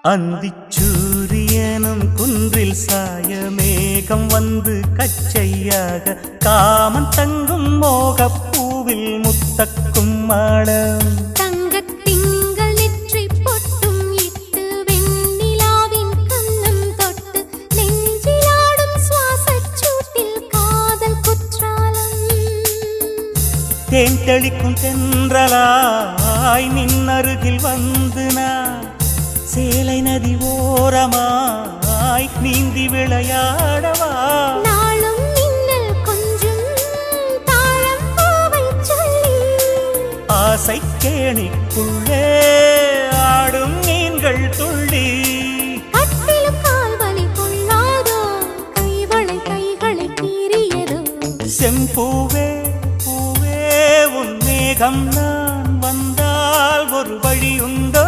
அந்திச்சூரியனும் குன்றில் சாய மேகம் வந்து கச்சையாக காமன் தங்கும் மோகப்பூவில் முத்தக்கும் மாடம் தங்கத்திங்கள் நெற்றி பொட்டும் இட்டு வெண்ணிலாவின் கண்ணம் தொட்டு நெஞ்சிலாடும் சுவாசச் சூட்டில் காதல் குற்றாலம் தேன் தெளிக்கும் தென்றலாய் நின்னருகில் வந்து நான் சேலை நதி ஓரமாய் நீந்தி விளையாடவா நாளும் மின்னல் கொஞ்சம் தாழம் பூவை சொல்லி ஆசை கேணிக்குள்ளே ஆடும் மீன்கள் துள்ளி கட்டிலும் கால்வலி கொள்ளாதோ கைவளை கைகளை கீறியதோ செம்பூவே பூவே உன் மேகம் நான் வந்தால் ஒரு வழி உண்டோ